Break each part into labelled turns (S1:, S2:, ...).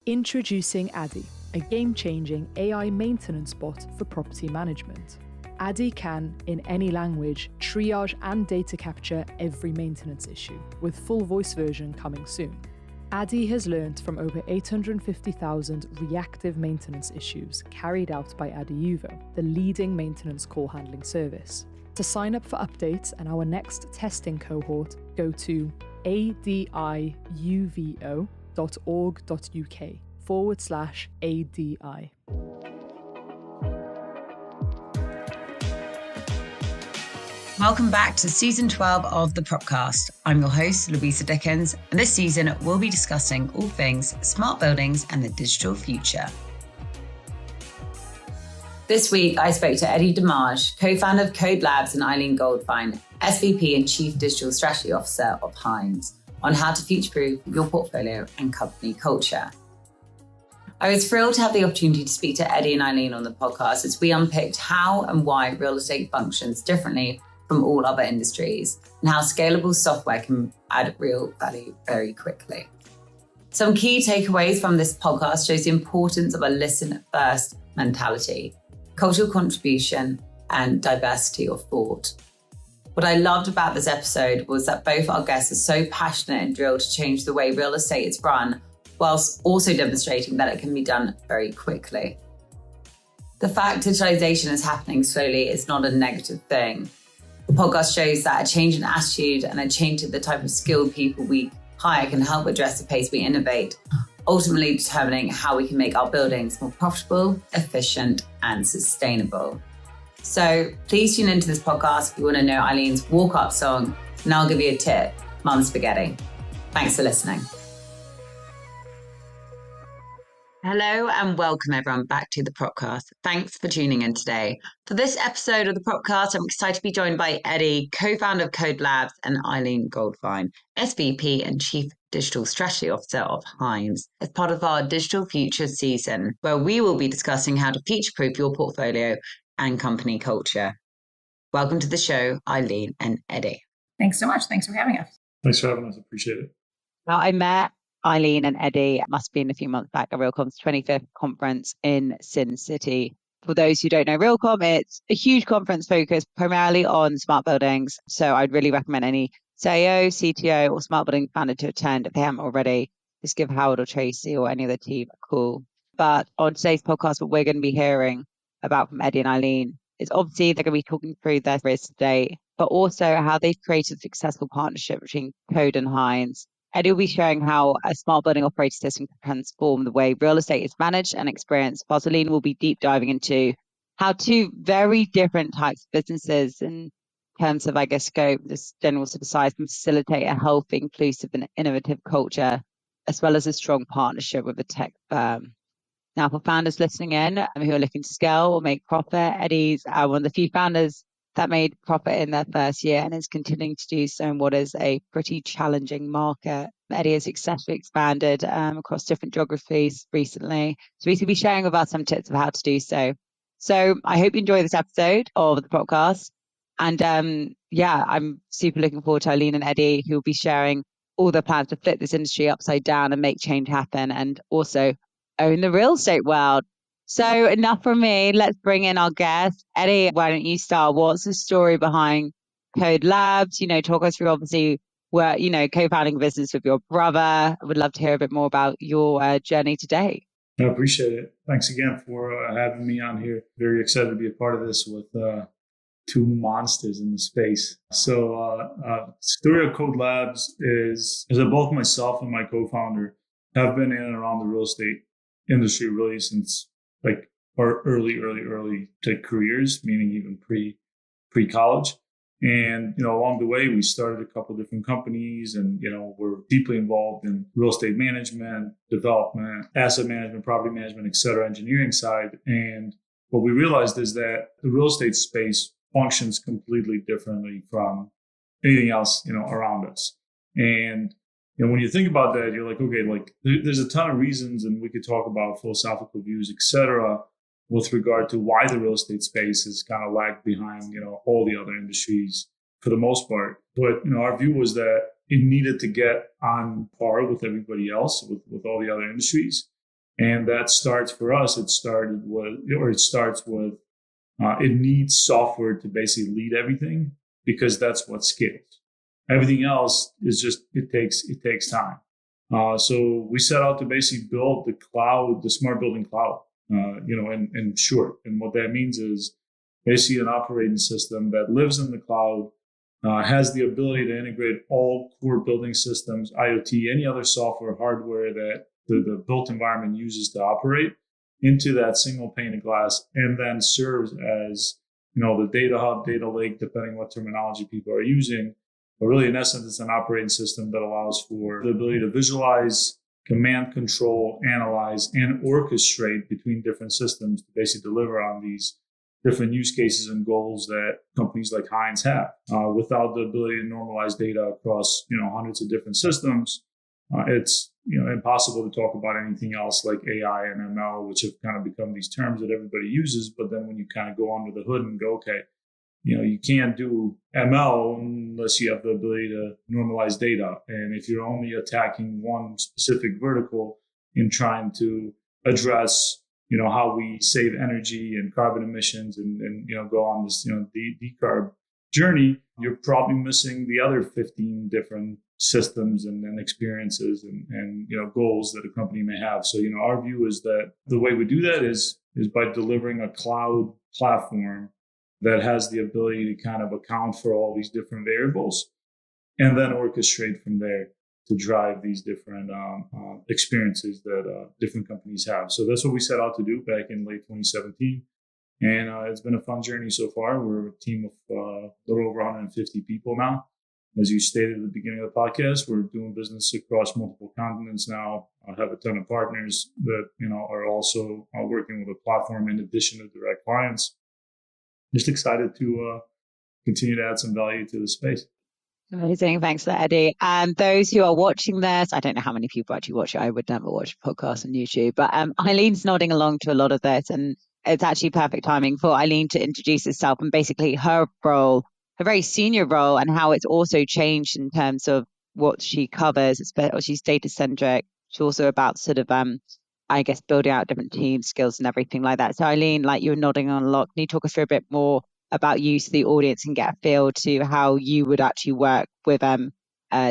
S1: Introducing Edi, a game-changing AI maintenance bot for property management. Edi can, in any language, triage and data capture every maintenance issue, with full voice version coming soon. Edi has learned from over 850,000 reactive maintenance issues carried out by Adiuvo, the leading maintenance call handling service. To sign up for updates and our next testing cohort, go to adiuvo.org.uk/ADI.
S2: Welcome back to Season 12 of the Propcast. I'm your host, Louisa Dickins, and this season we'll be discussing all things smart buildings and the digital future. This week, I spoke to Edi Demaj, co-founder of KODE Labs, and Ilene Goldfine, SVP and Chief Digital Strategy Officer of Hines, on how to future-proof your portfolio and company culture. I was thrilled to have the opportunity to speak to Edi and Ilene on the podcast as we unpicked how and why real estate functions differently from all other industries and how scalable software can add real value very quickly. Some key takeaways from this podcast shows the importance of a listen-first mentality, cultural contribution, and diversity of thought. What I loved about this episode was that both our guests are so passionate and drilled to change the way real estate is run, whilst also demonstrating that it can be done very quickly. The fact digitalization is happening slowly is not a negative thing. The podcast shows that a change in attitude and a change in the type of skilled people we hire can help address the pace we innovate, ultimately determining how we can make our buildings more profitable, efficient, and sustainable. So please tune into this podcast if you want to know Ilene's walk-up song, and I'll give you a tip, Mum Spaghetti. Thanks for listening. Hello and welcome everyone back to the Propcast. Thanks for tuning in today. For this episode of the Propcast, I'm excited to be joined by Edi, co-founder of KODE Labs, and Ilene Goldfine, SVP and Chief Digital Strategy Officer of Hines, as part of our Digital Future season, where we will be discussing how to future-proof your portfolio and company culture. Welcome to the show, Ilene and Edi.
S3: Thanks so much. Thanks for having us.
S4: Thanks for having us. Appreciate it.
S2: Well, I met Ilene and Edi, must be in a few months back, at RealCom's 25th conference in Sin City. For those who don't know RealCom, it's a huge conference focused primarily on smart buildings. So I'd really recommend any CIO, CTO, or smart building founder to attend if they haven't already. Just give Howard or Tracy or any of the team a call. But on today's podcast, what we're going to be hearing about from Edi and Ilene is obviously they're going to be talking through their careers today, but also how they've created a successful partnership between KODE and Hines. Edi will be sharing how a smart building operating system can transform the way real estate is managed and experienced, whilst Ilene will be deep diving into how two very different types of businesses in terms of, scope, this general sort of size, can facilitate a healthy, inclusive and innovative culture, as well as a strong partnership with a tech firm. Now, for founders listening in who are looking to scale or make profit, Edi's one of the few founders that made profit in their first year and is continuing to do so in what is a pretty challenging market. Edi has successfully expanded across different geographies recently. So he's going to be sharing with us some tips of how to do so. So I hope you enjoy this episode of the podcast. And I'm super looking forward to Ilene and Edi, who will be sharing all their plans to flip this industry upside down and make change happen, and also own the real estate world. So enough from me. Let's bring in our guest. Edi, why don't you start? What's the story behind KODE Labs? Talk us through, obviously, where, co-founding a business with your brother. I would love to hear a bit more about your journey today.
S4: I appreciate it. Thanks again for having me on here. Very excited to be a part of this with two monsters in the space. So story of KODE Labs is that both myself and my co-founder have been in and around the real estate industry really since like our early careers, meaning even pre-college. And, along the way, we started a couple of different companies and, we're deeply involved in real estate management, development, asset management, property management, et cetera, engineering side. And what we realized is that the real estate space functions completely differently from anything else, around us. And when you think about that, you're like, okay, there's a ton of reasons, and we could talk about philosophical views, et cetera, with regard to why the real estate space has kind of lagged behind, all the other industries for the most part. But, our view was that it needed to get on par with everybody else, with all the other industries. And that starts for us, it starts with, it needs software to basically lead everything, because that's what scales. Everything else is just, it takes time. So we set out to basically build the cloud, the smart building cloud, in short. And what that means is basically an operating system that lives in the cloud, has the ability to integrate all core building systems, IoT, any other software, hardware that the built environment uses to operate into that single pane of glass, and then serves as, the data hub, data lake, depending what terminology people are using. But really, in essence, it's an operating system that allows for the ability to visualize, command, control, analyze, and orchestrate between different systems to basically deliver on these different use cases and goals that companies like Hines have. Without the ability to normalize data across, hundreds of different systems, it's impossible to talk about anything else like AI and ML, which have kind of become these terms that everybody uses. But then when you kind of go under the hood and go, okay, you can't do ML unless you have the ability to normalize data. And if you're only attacking one specific vertical in trying to address, how we save energy and carbon emissions and go on this, decarb journey, you're probably missing the other 15 different systems and experiences and goals that a company may have. So, our view is that the way we do that is by delivering a cloud platform that has the ability to kind of account for all these different variables and then orchestrate from there to drive these different experiences that different companies have. So that's what we set out to do back in late 2017. And it's been a fun journey so far. We're a team of a little over 150 people now. As you stated at the beginning of the podcast, we're doing business across multiple continents now. I have a ton of partners that, are also working with a platform in addition to direct clients. Just excited to continue to add some value to the space.
S2: Amazing. Thanks for that, Edi. And those who are watching this, I don't know how many people actually watch it. I would never watch a podcast on YouTube, but Ilene's nodding along to a lot of this, and it's actually perfect timing for Ilene to introduce herself and basically her role, her very senior role, and how it's also changed in terms of what she covers. She's data centric. She's also about sort of, building out different teams, skills and everything like that. So Ilene, like you're nodding on a lot, can you talk us through a bit more about you to the audience and get a feel to how you would actually work with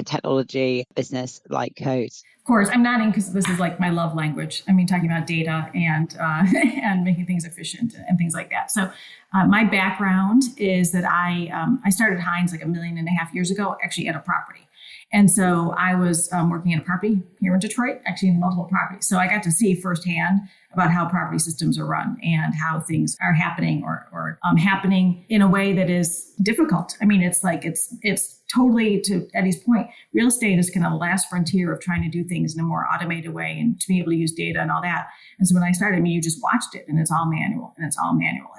S2: technology business like KODE?
S3: Of course, I'm nodding because this is like my love language. I mean, talking about data and and making things efficient and things like that. So my background is that I started Hines like 1.5 million years ago, actually at a property. And so I was working at a property here in Detroit, actually in multiple properties. So I got to see firsthand about how property systems are run and how things are happening or happening in a way that is difficult. I mean, it's totally, to Edi's point, real estate is kind of the last frontier of trying to do things in a more automated way and to be able to use data and all that. And so when I started, you just watched it and it's all manual.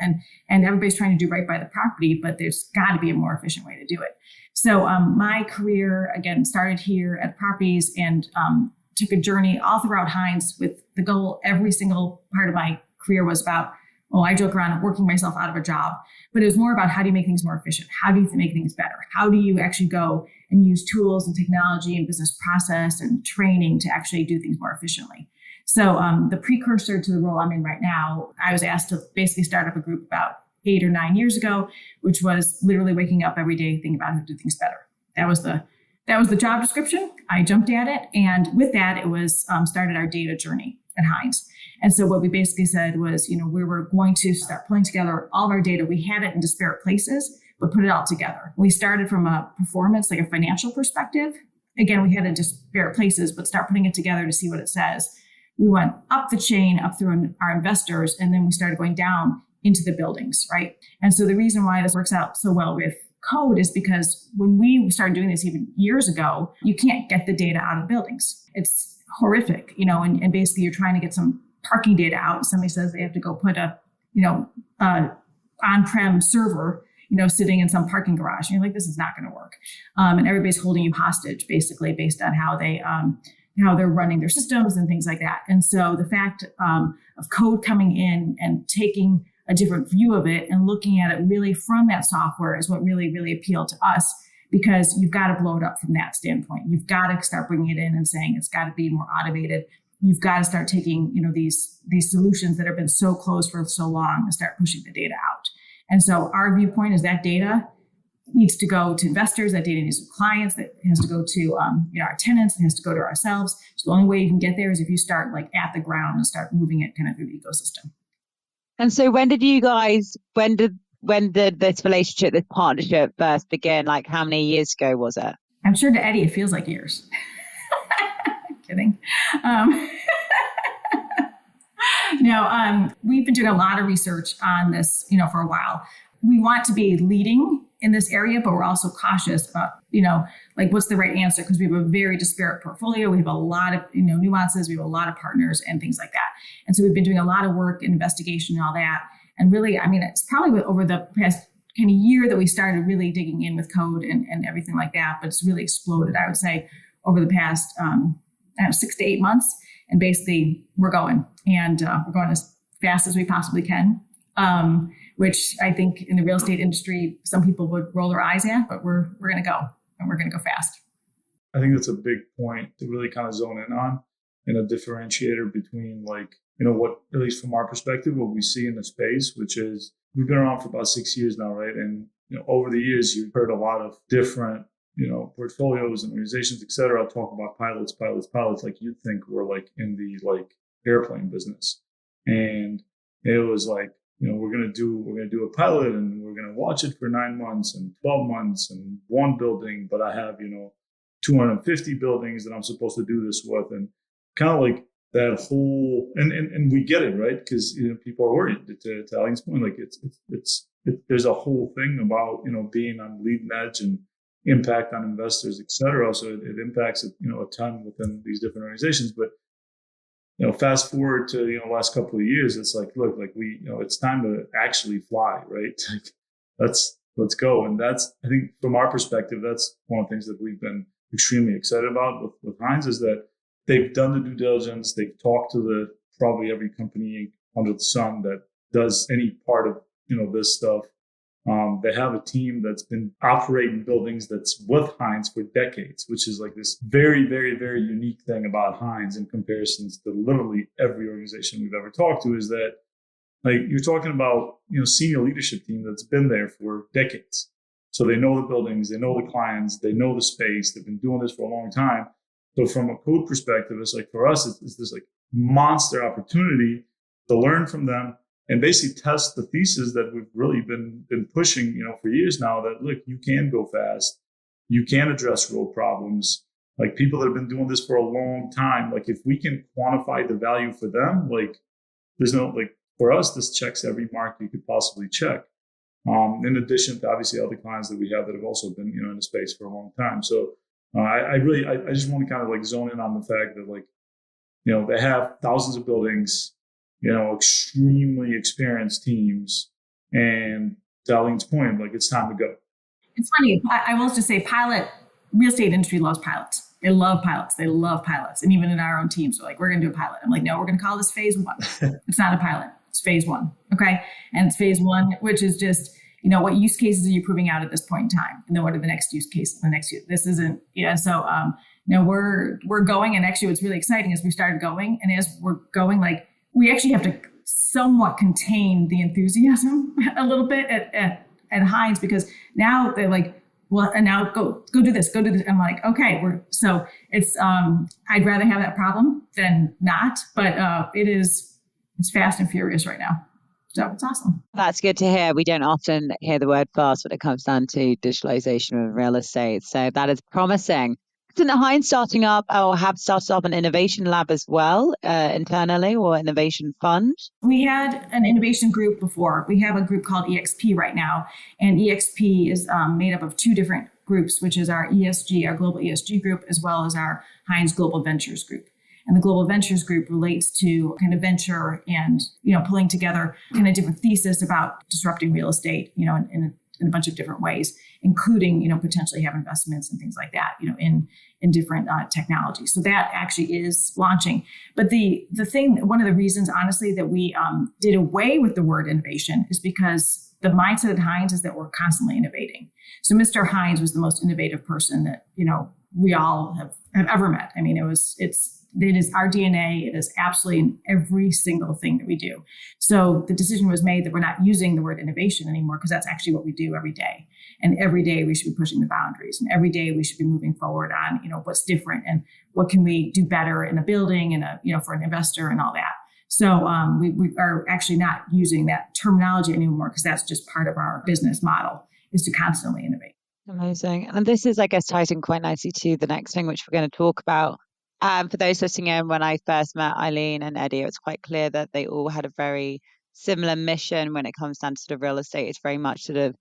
S3: And everybody's trying to do right by the property, but there's got to be a more efficient way to do it. So my career, again, started here at properties and took a journey all throughout Hines with the goal. Every single part of my career was about, I joke around working myself out of a job, but it was more about how do you make things more efficient? How do you make things better? How do you actually go and use tools and technology and business process and training to actually do things more efficiently? So the precursor to the role I'm in right now, I was asked to basically start up a group about 8 or 9 years ago, which was literally waking up every day thinking about how to do things better. That was the job description. I jumped at it. And with that, it was started our data journey at Hines. And so what we basically said was, we were going to start pulling together all of our data. We had it in disparate places, but put it all together. We started from a performance, like a financial perspective. Again, we had it in disparate places, but start putting it together to see what it says. We went up the chain, up through our investors, and then we started going down into the buildings, right? And so the reason why this works out so well with KODE is because when we started doing this even years ago, you can't get the data out of buildings. It's horrific, and basically you're trying to get some parking data out. Somebody says they have to go put a, on-prem server, sitting in some parking garage. And you're like, this is not going to work. And everybody's holding you hostage, basically, based on how they're running their systems and things like that. And so the fact of KODE coming in and taking a different view of it and looking at it really from that software is what really, really appealed to us, because you've got to blow it up from that standpoint. You've got to start bringing it in and saying it's got to be more automated. you've got to start taking, these solutions that have been so closed for so long and start pushing the data out. And so our viewpoint is that data needs to go to investors, that data needs to clients, that has to go to our tenants, it has to go to ourselves. So the only way you can get there is if you start like at the ground and start moving it kind of through the ecosystem.
S2: And so when did this relationship, this partnership first begin? Like how many years ago was it?
S3: I'm sure to Edi, it feels like years. Kidding. No, we've been doing a lot of research on this, for a while. We want to be leading in this area, but we're also cautious about, like what's the right answer? Because we have a very disparate portfolio. We have a lot of, nuances. We have a lot of partners and things like that. And so we've been doing a lot of work and investigation and all that. And really, it's probably over the past kind of year that we started really digging in with KODE and everything like that. But it's really exploded, I would say, over the past 6 to 8 months. And basically, we're going. And we're going as fast as we possibly can. Which I think in the real estate industry, some people would roll their eyes at, but we're going to go, and we're going to go fast.
S4: I think that's a big point to really kind of zone in on, and a differentiator between what, at least from our perspective, what we see in the space, which is we've been around for about 6 years now, right? And, over the years, you've heard a lot of different, portfolios and organizations, et cetera, talk about pilots, like you'd think we're like in the airplane business. And it was like, we're going to do a pilot and we're going to watch it for 9 months and 12 months and one building, but I have, 250 buildings that I'm supposed to do this with. And kind of like that whole, and we get it, right? Because, people are worried to Ilene's point, like there's a whole thing about, being on leading edge and impact on investors, et cetera. So it impacts, a ton within these different organizations, but fast forward to, the last couple of years, it's like, look, we, it's time to actually fly, right? Let's go. And that's, I think from our perspective, that's one of the things that we've been extremely excited about with Hines, is that they've done the due diligence. They've talked to probably every company under the sun that does any part of, this stuff. They have a team that's been operating buildings that's with Hines for decades, which is like this very, very, very unique thing about Hines in comparisons to literally every organization we've ever talked to, is that you're talking about, senior leadership team that's been there for decades. So they know the buildings, they know the clients, they know the space. They've been doing this for a long time. So from a KODE perspective, it's like for us, it's this monster opportunity to learn from them and basically test the thesis that we've really been pushing, for years now, that look, you can go fast, you can address real problems. People that have been doing this for a long time, if we can quantify the value for them, there's no, for us, this checks every mark you could possibly check. In addition to obviously other clients that we have that have also been, in the space for a long time. So I just want to kind of zone in on the fact that they have thousands of buildings, extremely experienced teams, and to Ilene's point, it's time to go.
S3: It's funny. I will just say real estate industry loves pilots. They love pilots. They love pilots. And even in our own teams, we're going to do a pilot. I'm like, no, we're going to call this phase 1. It's not a pilot. It's phase 1. Okay. And it's phase 1, which is just, what use cases are you proving out at this point in time? And then what are the next use cases? This isn't, so, we're going. And actually what's really exciting is we started going, and as we're going, we actually have to somewhat contain the enthusiasm a little bit at Hines, because now they're like, well, and now go do this. I'm like, okay, so it's, I'd rather have that problem than not, but it's fast and furious right now. So it's awesome.
S2: That's good to hear. We don't often hear the word fast when it comes down to digitalization of real estate. So that is promising. Isn't Hines starting up or have started up an innovation lab as well internally, or innovation fund?
S3: We had an innovation group before. We have a group called EXP right now. And EXP is made up of 2 different groups, which is our ESG, our global ESG group, as well as our Hines Global Ventures group. And the Global Ventures group relates to kind of venture and, pulling together kind of different thesis about disrupting real estate, in a bunch of different ways, including, potentially have investments and things like that, in different technologies. So that actually is launching. But one of the reasons, honestly, that we did away with the word innovation is because the mindset at Hines is that we're constantly innovating. So Mr. Hines was the most innovative person that, we all have ever met. I mean, it's It is our DNA. It is absolutely in every single thing that we do. So the decision was made that we're not using the word innovation anymore, because that's actually what we do every day. And every day we should be pushing the boundaries, and every day we should be moving forward on, what's different and what can we do better in a building and for an investor and all that. So we are actually not using that terminology anymore, because that's just part of our business model, is to constantly innovate.
S2: Amazing. And this is, I guess, ties in quite nicely to the next thing, which we're going to talk about. For those listening in, when I first met Ilene and Edi, it was quite clear that they all had a very similar mission when it comes down to sort of real estate. It's very much sort of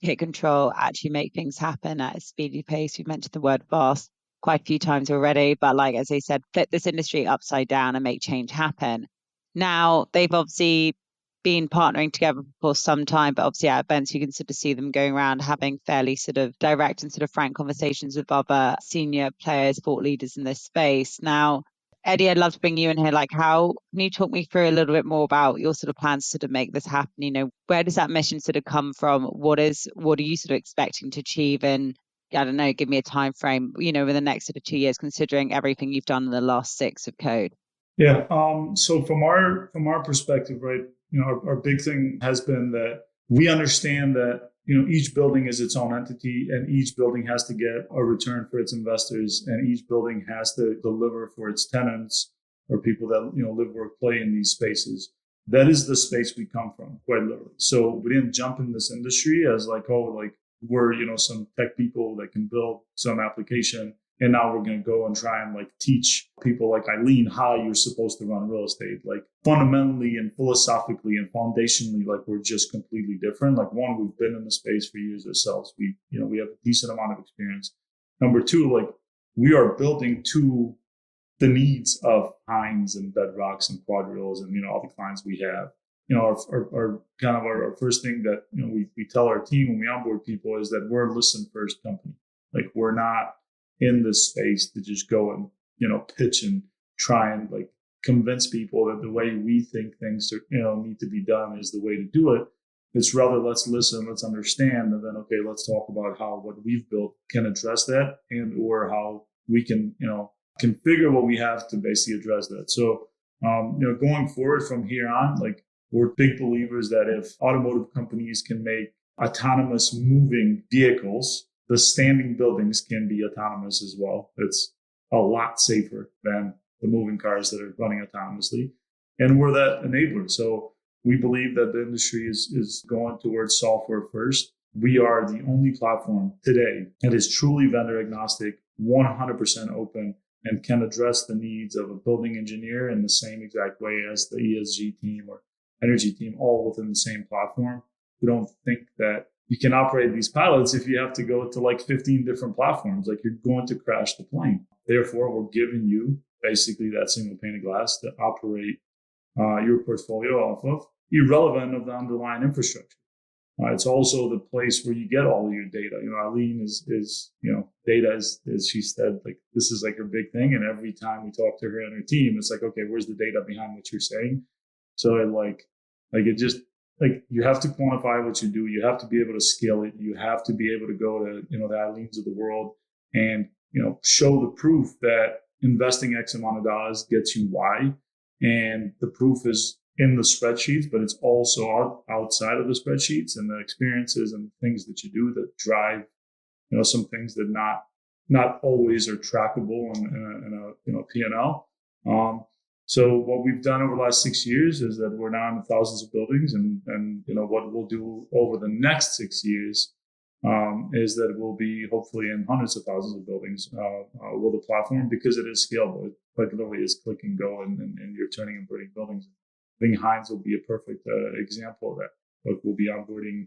S2: take control, actually make things happen at a speedy pace. We've mentioned the word fast quite a few times already, but like, as they said, flip this industry upside down and make change happen. Now, they've obviously been partnering together for some time, but obviously at events, you can sort of see them going around having fairly sort of direct and sort of frank conversations with other senior players, thought leaders in this space. Now, Edi, I'd love to bring you in here. Like, how can you talk me through a little bit more about your sort of plans to sort of make this happen? Where does that mission sort of come from? What are you sort of expecting to achieve? And I don't know, give me a time frame, over the next sort of 2 years, considering everything you've done in the last 6 of KODE.
S4: Yeah. So from our perspective, right, our big thing has been that we understand that, each building is its own entity, and each building has to get a return for its investors, and each building has to deliver for its tenants or people that, live, work, play in these spaces. That is the space we come from, quite literally. So we didn't jump in this industry as we're, some tech people that can build some application, and now we're going to go and try and teach people like Ilene how you're supposed to run real estate. Like, fundamentally and philosophically and foundationally, we're just completely different. One, we've been in the space for years ourselves. We have a decent amount of experience. Number two, we are building to the needs of Hines and Bedrocks and Quadrilles and, all the clients we have. Our first thing that, we tell our team when we onboard people is that we're a listen first company. We're not in this space to just go and, pitch and try and convince people that the way we think things are, need to be done is the way to do it. It's rather, let's listen, let's understand, and then, okay, let's talk about how what we've built can address that, and or how we can, configure what we have to basically address that. So, going forward from here on, we're big believers that if automotive companies can make autonomous moving vehicles, the standing buildings can be autonomous as well. It's a lot safer than the moving cars that are running autonomously. And we're that enabler. So we believe that the industry is going towards software first. We are the only platform today that is truly vendor agnostic, 100% open, and can address the needs of a building engineer in the same exact way as the ESG team or energy team, all within the same platform. We don't think that you can operate these pilots if you have to go to 15 different platforms. You're going to crash the plane. Therefore, we're giving you basically that single pane of glass to operate your portfolio off of, irrelevant of the underlying infrastructure. It's also the place where you get all of your data. Ilene is data is, as she said, this is her big thing. And every time we talk to her and her team, it's okay, where's the data behind what you're saying? So you have to quantify what you do. You have to be able to scale it. You have to be able to go to, the Ilenes of the world and, show the proof that investing X amount of dollars gets you Y. And the proof is in the spreadsheets, but it's also outside of the spreadsheets and the experiences and things that you do that drive, some things that not always are trackable in a P&L. So what we've done over the last 6 years is that we're now in thousands of buildings, and what we'll do over the next 6 years is that we'll be hopefully in hundreds of thousands of buildings with the platform, because it is scalable. It quite literally is click and go, and you're turning and burning buildings. I think Hines will be a perfect example of that. We'll be onboarding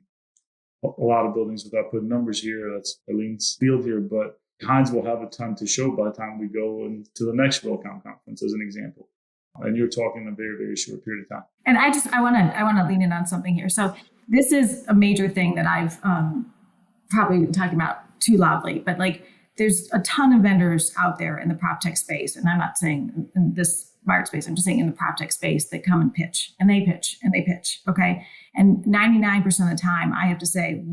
S4: a lot of buildings without putting numbers here. That's Ilene's field here, but Hines will have a ton to show by the time we go into the next WorldCom conference, as an example. And you're talking a very, very short period of time.
S3: And I want to lean in on something here. So this is a major thing that I've probably been talking about too loudly, but there's a ton of vendors out there in the prop tech space. And I'm not saying in this smart space, I'm just saying in the prop tech space that come and pitch and they pitch and they pitch. Okay. And 99% of the time I have to say,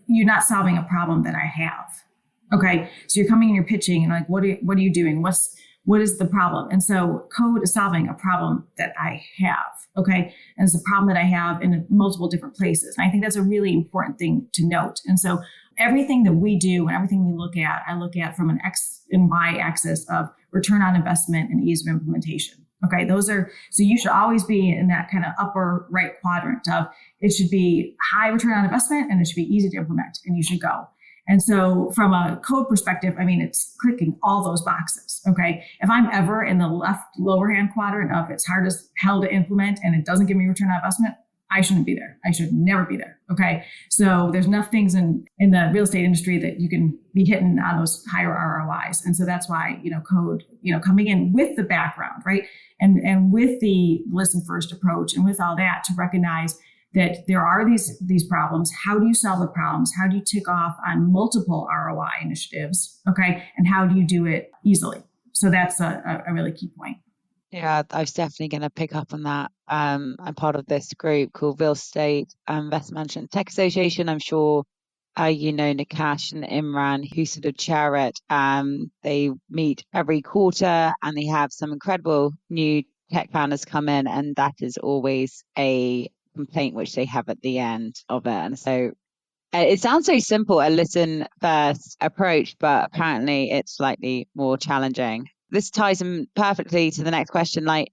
S3: you're not solving a problem that I have. Okay. So you're coming and you're pitching and like, what are you doing? What is the problem? And so KODE is solving a problem that I have. Okay. And it's a problem that I have in multiple different places. And I think that's a really important thing to note. And so everything that we do and everything we look at, I look at from an X and Y axis of return on investment and ease of implementation. Okay. So you should always be in that kind of upper right quadrant of it should be high return on investment and it should be easy to implement and you should go. And so from a KODE perspective, I mean, it's clicking all those boxes. Okay. If I'm ever in the left lower hand quadrant of it's hard as hell to implement and it doesn't give me return on investment, I shouldn't be there. I should never be there. Okay. So there's enough things in the real estate industry that you can be hitting on those higher ROIs. And so that's why, KODE, coming in with the background, right. And with the listen first approach and with all that to recognize that there are these problems. How do you solve the problems? How do you tick off on multiple ROI initiatives? Okay. And how do you do it easily? So that's a really key point.
S2: Yeah, I was definitely going to pick up on that. I'm part of this group called Real Estate Investment Management Tech Association. I'm sure Nakash and Imran, who sort of chair it. They meet every quarter and they have some incredible new tech founders come in, and that is always a complaint which they have at the end of it. And so it sounds so simple, a listen first approach, but apparently it's slightly more challenging. This ties in perfectly to the next question. Like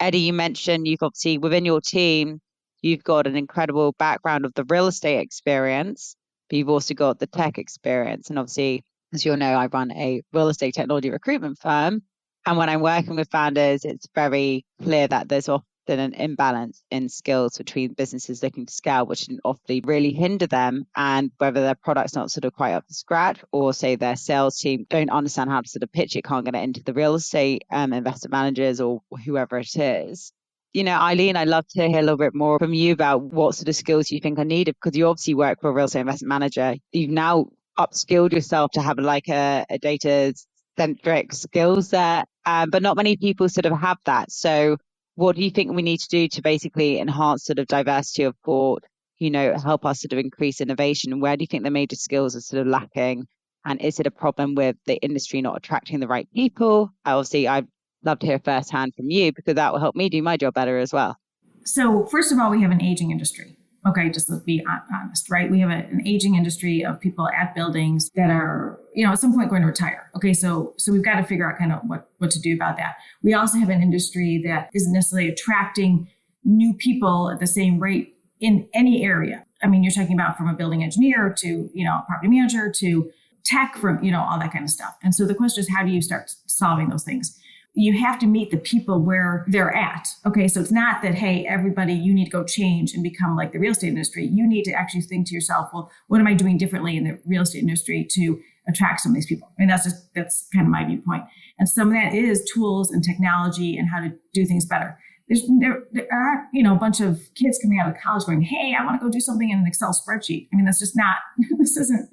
S2: Edi, you mentioned you've obviously within your team, you've got an incredible background of the real estate experience, but you've also got the tech experience. And obviously, as you'll know, I run a real estate technology recruitment firm. And when I'm working with founders, it's very clear that there's often an imbalance in skills between businesses looking to scale, which can often really hinder them, and whether their product's not sort of quite up to scratch, or say their sales team don't understand how to sort of pitch it, can't get it into the real estate investment managers or whoever it is. Ilene, I'd love to hear a little bit more from you about what sort of skills you think are needed, because you obviously work for a real estate investment manager. You've now upskilled yourself to have like a data centric skill set, but not many people sort of have that. So what do you think we need to do to basically enhance sort of diversity of thought, help us sort of increase innovation? Where do you think the major skills are sort of lacking? And is it a problem with the industry not attracting the right people? Obviously, I'd love to hear firsthand from you, because that will help me do my job better as well.
S3: So first of all, we have an aging industry. Okay, just to be honest, right? We have an aging industry of people at buildings that are, at some point going to retire. Okay, so we've got to figure out kind of what to do about that. We also have an industry that isn't necessarily attracting new people at the same rate in any area. I mean, you're talking about from a building engineer to, a property manager to tech, from, all that kind of stuff. And so the question is, how do you start solving those things? You have to meet the people where they're at. Okay, so it's not that, hey, everybody, you need to go change and become like the real estate industry. You need to actually think to yourself, well, what am I doing differently in the real estate industry to attract some of these people? I mean, that's kind of my viewpoint. And some of that is tools and technology and how to do things better. There aren't, a bunch of kids coming out of college going, hey, I want to go do something in an Excel spreadsheet. I mean, that's just not, this isn't,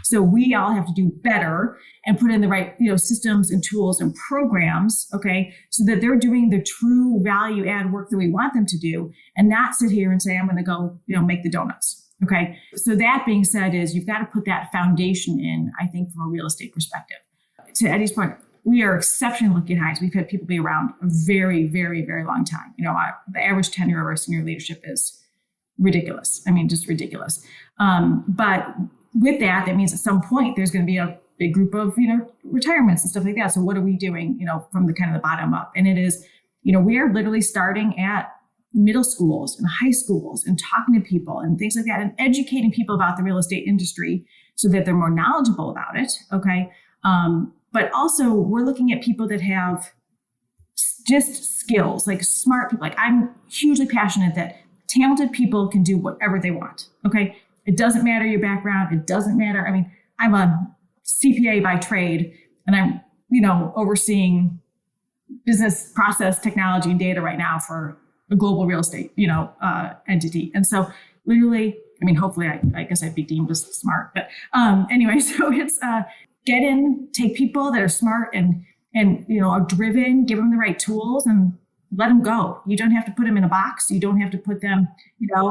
S3: so we all have to do better and put in the right, systems and tools and programs, okay, so that they're doing the true value add work that we want them to do, and not sit here and say, I'm going to go, make the donuts. Okay. So that being said is you've got to put that foundation in, I think, from a real estate perspective. To Edi's point, we are exceptionally lucky at Hines. We've had people be around a very, very, very long time. The average tenure of our senior leadership is ridiculous. I mean, just ridiculous. But with that means at some point there's going to be a big group of, retirements and stuff like that. So what are we doing, from the kind of the bottom up? And it is, we are literally starting at middle schools and high schools and talking to people and things like that and educating people about the real estate industry so that they're more knowledgeable about it. Okay. But also we're looking at people that have just skills, like smart people. Like I'm hugely passionate that talented people can do whatever they want. Okay. It doesn't matter your background. It doesn't matter. I mean, I'm a CPA by trade and I'm, overseeing business process technology and data right now for a global real estate, entity. And so literally, I mean, hopefully I guess I'd be deemed as smart, but anyway, so it's, get in, take people that are smart and are driven, give them the right tools and let them go. You don't have to put them in a box. You don't have to put them,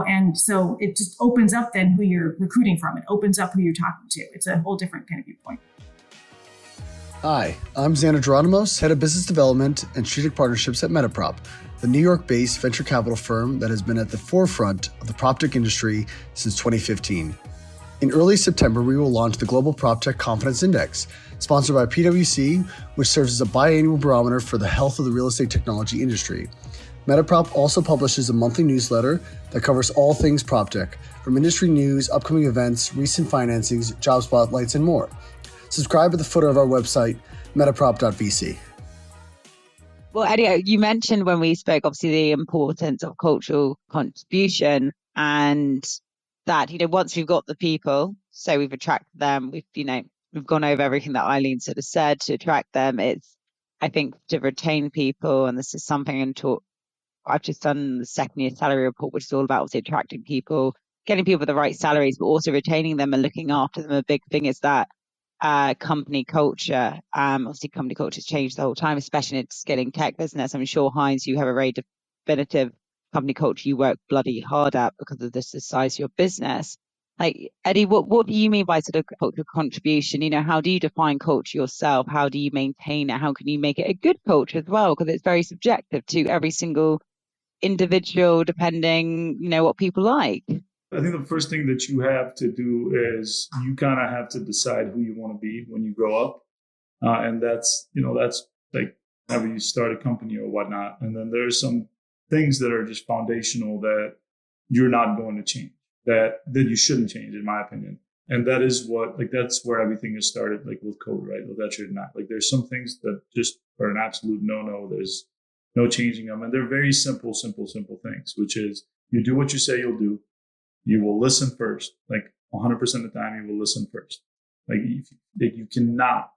S3: and so it just opens up then who you're recruiting from. It opens up who you're talking to. It's a whole different kind of viewpoint.
S5: Hi, I'm Xander Geronimos, Head of Business Development and Strategic Partnerships at Metaprop, the New York-based venture capital firm that has been at the forefront of the PropTech industry since 2015. In early September, we will launch the Global PropTech Confidence Index, sponsored by PwC, which serves as a biannual barometer for the health of the real estate technology industry. Metaprop also publishes a monthly newsletter that covers all things PropTech, from industry news, upcoming events, recent financings, job spotlights, and more. Subscribe at the footer of our website, metaprop.vc.
S2: Well, Edi, you mentioned when we spoke, obviously, the importance of cultural contribution and that, once we've got the people, so we've attracted them, we've gone over everything that Ilene sort of said to attract them. It's, I think, to retain people, and this is something I've just done the second year salary report, which is all about obviously attracting people, getting people the right salaries, but also retaining them and looking after them. A big thing is that company culture. Obviously, company culture has changed the whole time, especially in its scaling tech business. I'm sure, Hines, you have a very definitive company culture you work bloody hard at because of the size of your business. Like, Edi, what do you mean by sort of cultural contribution? How do you define culture yourself? How do you maintain it? How can you make it a good culture as well? Because it's very subjective to every single individual, depending, what people like.
S4: I think the first thing that you have to do is you kind of have to decide who you want to be when you grow up. And that's like whenever you start a company or whatnot. And then there's some things that are just foundational that you're not going to change, that you shouldn't change, in my opinion. And that is that's where everything has started, like with KODE, right? Well, that should not. Like, there's some things that just are an absolute no. There's no changing them. And they're very simple things, which is you do what you say you'll do. You will listen first. Like 100% of the time, you will listen first. Like you cannot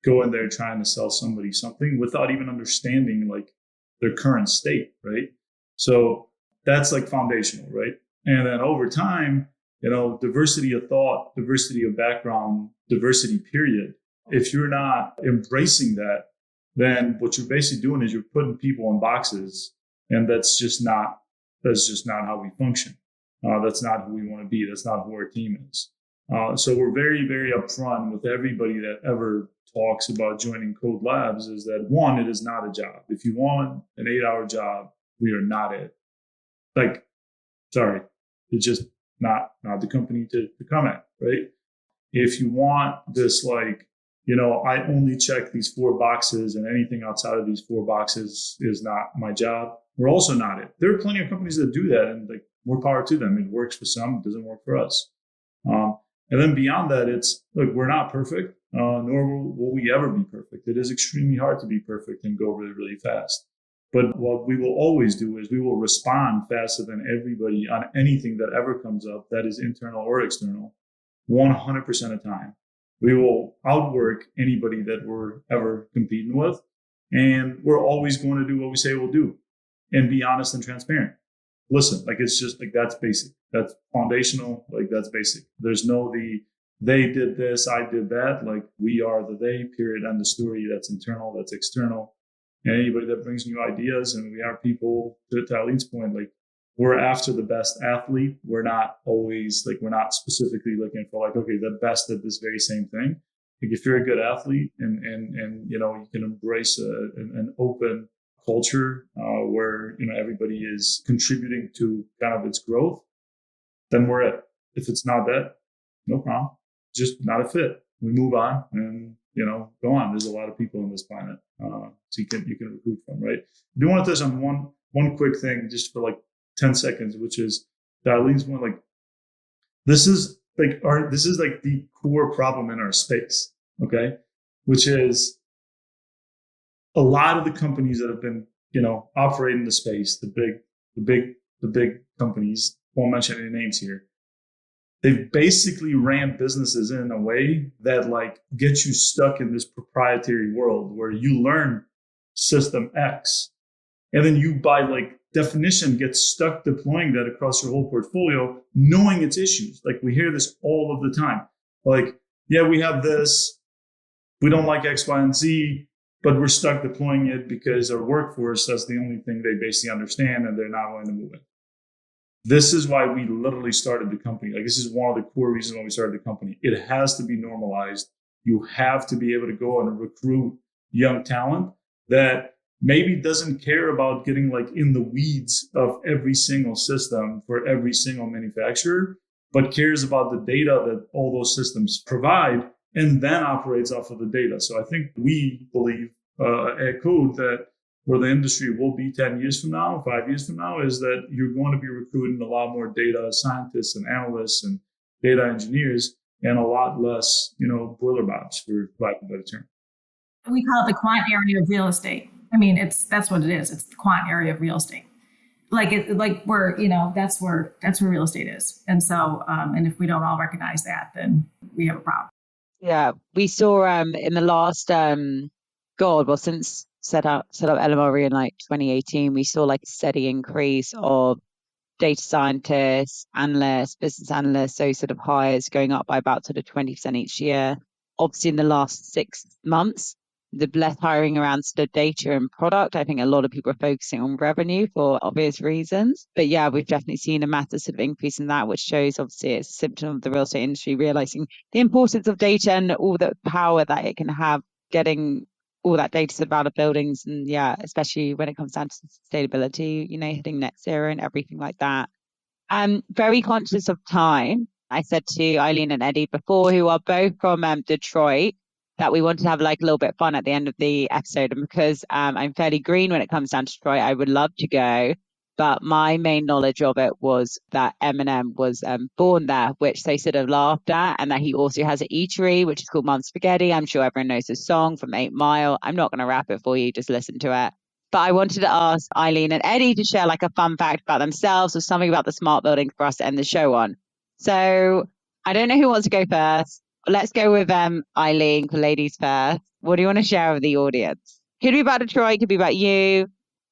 S4: go in there trying to sell somebody something without even understanding like their current state, right? So that's like foundational, right? And then over time, diversity of thought, diversity of background, diversity period. If you're not embracing that, then what you're basically doing is you're putting people in boxes, and that's just not how we function. That's not who we want to be. That's not who our team is. So we're very, very upfront with everybody that ever talks about joining KODE Labs is that, one, it is not a job. If you want an 8-hour job, we are not it. Like, sorry, it's just not the company to come at, right? If you want this, like, I only check these 4 boxes and anything outside of these 4 boxes is not my job, we're also not it. There are plenty of companies that do that, and like, more power to them. It works for some, it doesn't work for us. And then beyond that, it's look, we're not perfect, nor will we ever be perfect. It is extremely hard to be perfect and go really, really fast. But what we will always do is we will respond faster than everybody on anything that ever comes up that is internal or external, 100% of the time. We will outwork anybody that we're ever competing with. And we're always going to do what we say we'll do and be honest and transparent. Listen, like, it's just like, that's basic. That's foundational. Like, that's basic. There's no they did this, I did that. Like, we are the they, period, end of story. That's internal, that's external. And anybody that brings new ideas, and we are people, to Ilene's point, like, we're after the best athlete. We're not always like, we're not specifically looking for like, okay, the best at this very same thing. Like, if you're a good athlete and you can embrace an open culture where everybody is contributing to kind of its growth, then we're it. If it's not that, no problem. Just not a fit. We move on and go on. There's a lot of people on this planet, so you can recruit from, right? I do want to touch on one quick thing just for like 10 seconds, which is that Ilene's one. Like, this is like the core problem in our space, okay? Which is a lot of the companies that have been, operating the space, the big companies, won't mention any names here. They've basically ran businesses in a way that like gets you stuck in this proprietary world where you learn system X, and then you, by like definition, get stuck deploying that across your whole portfolio, knowing its issues. Like, we hear this all of the time. Like, yeah, we have this, we don't like X, Y, and Z, but we're stuck deploying it because our workforce, that's the only thing they basically understand, and they're not willing to move it. This is why we literally started the company. Like, this is one of the core reasons why we started the company. It has to be normalized you have to be able to go and recruit young talent that maybe doesn't care about getting like in the weeds of every single system for every single manufacturer, but cares about the data that all those systems provide and then operates off of the data. So I think we believe at KODE that where the industry will be 10 years from now, 5 years from now, is that you're going to be recruiting a lot more data scientists and analysts and data engineers and a lot less, boiler bobs, for lack of a better term.
S3: We call it the quant area of real estate. I mean, that's what it is. It's the quant area of real estate. That's where real estate is. And so, and if we don't all recognize that, then we have a problem.
S2: Yeah, we saw in the last since set up LMRE in like 2018, we saw like a steady increase of data scientists, analysts, business analysts, those sort of hires going up by about sort of 20% each year. Obviously, in the last 6 months, the less hiring around sort of data and product. I think a lot of people are focusing on revenue for obvious reasons. But yeah, we've definitely seen a massive sort of increase in that, which shows obviously it's a symptom of the real estate industry realizing the importance of data and all the power that it can have getting all that data about of buildings. And yeah, especially when it comes down to sustainability, hitting net zero and everything like that. I'm very conscious of time. I said to Ilene and Edi before, who are both from Detroit, that we wanted to have like a little bit of fun at the end of the episode. And because I'm fairly green when it comes down to Detroit, I would love to go. But my main knowledge of it was that Eminem was born there, which they sort of laughed at, and that he also has an eatery, which is called Mum Spaghetti. I'm sure everyone knows this song from 8 Mile. I'm not going to rap it for you, just listen to it. But I wanted to ask Ilene and Edi to share like a fun fact about themselves or something about the smart building for us to end the show on. So I don't know who wants to go first. Let's go with Ilene, for ladies first. What do you want to share with the audience? Could be about Detroit, could be about you,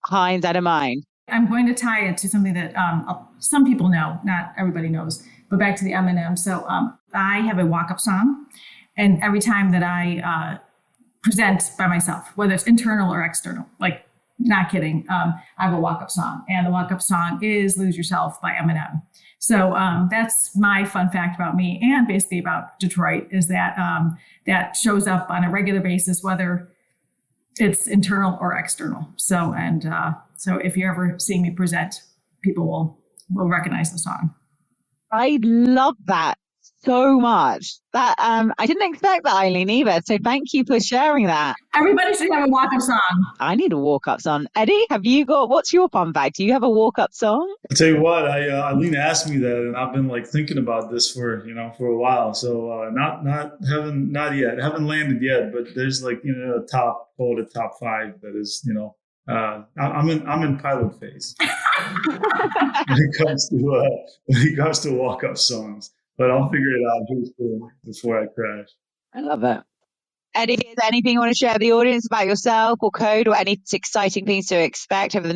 S2: Hines, I don't mind.
S3: I'm going to tie it to something that some people know, not everybody knows, but back to the Eminem. So I have a walk-up song, and every time that I present by myself, whether it's internal or external, like not kidding, I have a walk-up song, and the walk-up song is Lose Yourself by Eminem. So that's my fun fact about me and basically about Detroit, is that that shows up on a regular basis, whether it's internal or external. So if you ever see me present, people will recognize the song.
S2: I love that so much. That I didn't expect that, Ilene, either. So thank you for sharing that.
S3: Everybody should have a walk-up song.
S2: I need a walk-up song. Edi, what's your fun fact? Do you have a walk-up song?
S4: I'll tell you what, Ilene asked me that, and I've been like thinking about this for a while. So not yet, haven't landed yet, but there's like a top 5 that is I'm in pilot phase when it comes to walk-up songs. But I'll figure it out before I crash.
S2: I love it. Edi, is there anything you want to share with the audience about yourself or KODE, or any exciting things to expect over the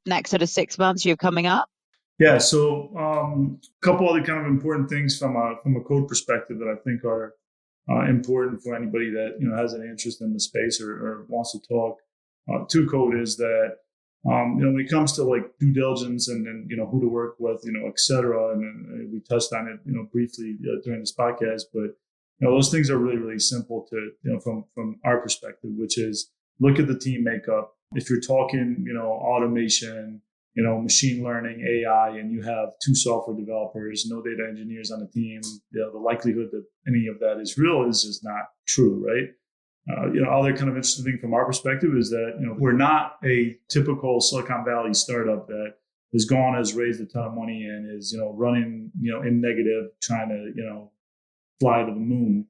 S2: next sort of 6 months you're coming up?
S4: Yeah, so a couple other kind of important things from a KODE perspective that I think are important for anybody that has an interest in the space or wants to talk to KODE is that when it comes to like due diligence and who to work with, et cetera, and we touched on it briefly during this podcast, but those things are really, really simple to from our perspective, which is look at the team makeup. If you're talking automation, machine learning, AI, and you have 2 software developers, no data engineers on the team, the likelihood that any of that is real is just not true, right? Other kind of interesting thing from our perspective is that, we're not a typical Silicon Valley startup that has raised a ton of money and is, running, in negative, trying to, fly to the moon.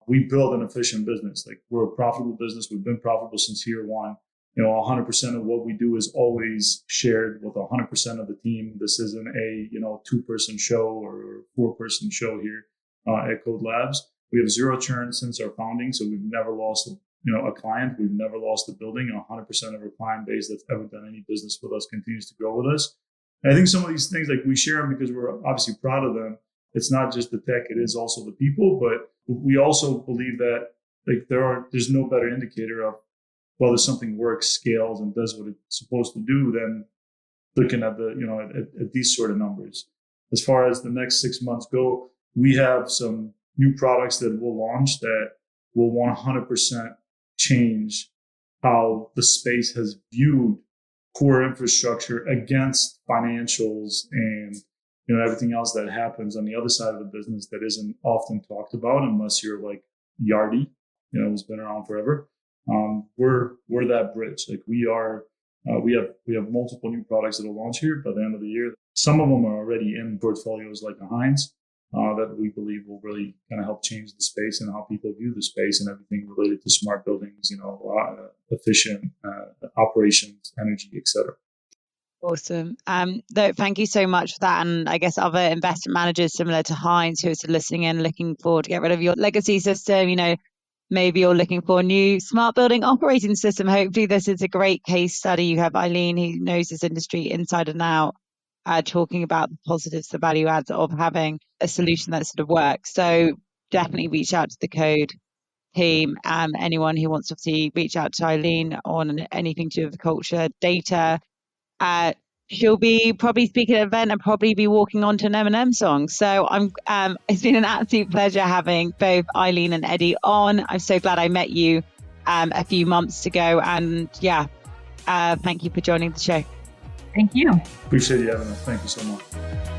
S4: We build an efficient business. Like, we're a profitable business. We've been profitable since year one. 100% of what we do is always shared with 100% of the team. This isn't a, 2-person show or 4-person show here at KODE Labs. We have 0 churn since our founding, so we've never lost a client. We've never lost a building. 100% of our client base that's ever done any business with us continues to grow with us. And I think some of these things, like, we share them because we're obviously proud of them. It's not just the tech; it is also the people. But we also believe that there's no better indicator of whether something works, scales, and does what it's supposed to do than looking at at these sort of numbers. As far as the next 6 months go, we have some new products that we'll launch that will 100% change how the space has viewed core infrastructure against financials and everything else that happens on the other side of the business that isn't often talked about unless you're like Yardi, who's been around forever. We're that bridge. Like we have multiple new products that will launch here by the end of the year. Some of them are already in portfolios like the Hines that we believe will really kind of help change the space and how people view the space and everything related to smart buildings, efficient operations, energy, etc.
S2: Awesome. Thank you so much for that. And I guess other investment managers similar to Hines who are listening in, looking forward to get rid of your legacy system, maybe you're looking for a new smart building operating system. Hopefully this is a great case study. You have Ilene, who knows this industry inside and out, talking about the positives, the value adds of having a solution that sort of works. So definitely reach out to the KODE team. Anyone who wants to see, reach out to Ilene on anything to do with the culture, data. She'll be probably speaking at an event and probably be walking onto an Eminem song. So it's been an absolute pleasure having both Ilene and Edi on. I'm so glad I met you a few months ago. And thank you for joining the show.
S3: Thank you.
S4: Appreciate you having us. Thank you so much.